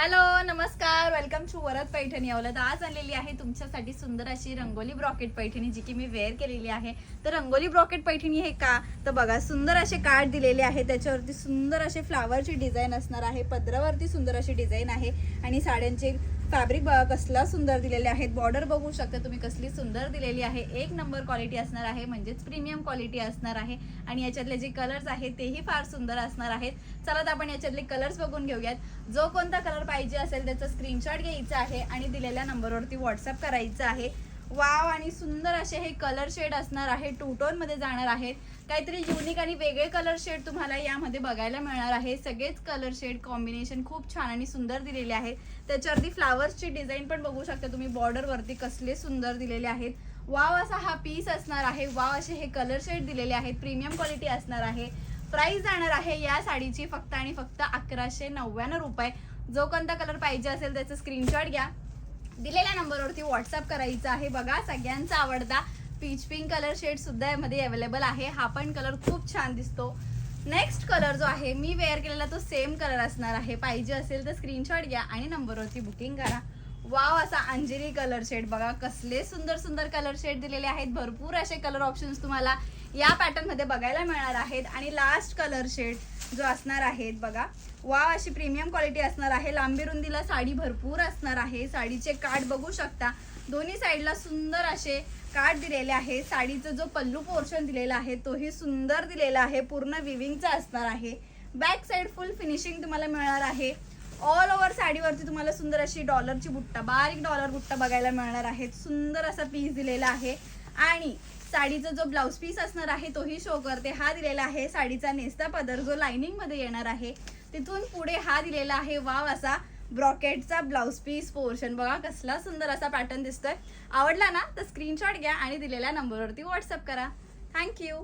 Hello नमस्कार, welcome to Varad Paithani अवलद. आज आणलेली आहे तुमच्यासाठी सुंदर अशी रंगोली ब्रॉकेट पैठणी, जी की मी वेअर केलेली आहे. तर रंगोली ब्रॉकेट पैठणी हे का तर बघा, सुंदर असे कार्ड दिलेले आहे, त्याच्यावरती सुंदर असे फ्लावरची डिझाईन असणार आहे, पदरावरती सुंदर अशी डिझाईन आहे आणि साड्यांचे फॅब्रिक बघा कसला सुंदर दिलेले आहेत. बॉर्डर बघू शकता तुम्ही कसली सुंदर दिलेली आहे. एक नंबर क्वालिटी असणार आहे, म्हणजेच प्रीमियम क्वालिटी असणार आहे आणि याच्यातले जे कलर्स आहेत तेही फार सुंदर असणार आहेत. चला तर आपण याच्यातले कलर्स बघून घेऊयात. जो कोणता कलर पाहिजे असेल त्याचा स्क्रीनशॉट घ्यायचा आहे आणि दिलेल्या नंबरवरती व्हॉट्सअप करायचं आहे. वाव, आणि सुंदर असे हे कलर शेड असणार आहे, टू टोन मध्ये जाणार आहेत. काहीतरी युनिक आणि वेगळे कलर शेड तुम्हाला यामध्ये बघायला मिळणार आहे. सगळेच कलर शेड कॉम्बिनेशन खूप छान आणि सुंदर दिलेले आहेत. त्याच्यावरती फ्लावर्सची डिझाईन पण बघू शकता तुम्ही, बॉर्डर वरती कसले सुंदर दिलेले आहेत. वाव असा हा पीस असणार आहे. वाव असे हे कलर शेड दिलेले आहेत, प्रीमियम क्वालिटी असणार आहे. प्राइस जाणार आहे या साडीची फक्त आणि फक्त 1199 रुपये. जो कोणता कलर पाहिजे असेल त्याचा स्क्रीनशॉट घ्या, दिलेल्या नंबरवरती व्हॉट्सअप करायचा आहे. बघा, सगळ्यांचा आवडता पीच पिंक कलर शेड सुद्धा यामध्ये अवेलेबल आहे. हा पण कलर खूप छान दिसतो. नेक्स्ट कलर जो आहे मी वेअर केलेला तो सेम कलर असणार आहे. पाहिजे असेल तर स्क्रीनशॉट घ्या आणि नंबरवरती बुकिंग करा. वाव असा अंजेरी कलर शेड, बघा कसले सुंदर सुंदर कलर शेड दिलेले आहेत. भरपूर असे कलर ऑप्शन्स तुम्हाला या पॅटर्न मध्ये बघायला मिळणार आहेत. आणि लास्ट कलर शेड जो असणार आहे बघा, वाव अशी प्रीमियम क्वालिटी असणार आहे. लांबी रुंदीला साडी भरपूर असणार आहे. साडीचे कार्ड बघू शकता, दोन्ही साईडला सुंदर असे कार्ड दिलेले आहे. साडीचा जो पल्लू पोर्शन दिलेला आहे तोही सुंदर दिलेला आहे, पूर्ण विविंगचा असणार आहे. बॅक साइड फुल फिनिशिंग तुम्हाला मिळणार आहे. ऑल ओव्हर साडीवरती तुम्हाला सुंदर अशी डॉलरची बुट्टा, बारीक डॉलर बुट्टा बघायला मिळणार आहे. सुंदर असा पीस दिलेला आहे आणि साडीचा जो ब्लाउज पीस असणार आहे तोही शो करते. हा दिलेला आहे साडीचा नेसता पदर जो लाइनिंग मध्ये येणार आहे. तिथून पुढे हा दिलेला आहे वाव असा ब्रॉकेटचा ब्लाउज पीस पोर्शन. बघा कसला सुंदर असा पॅटर्न दिसतोय. आवडला ना तर स्क्रीनशॉट घ्या आणि दिलेल्या नंबरवरती व्हॉट्सअप करा. थँक्यू.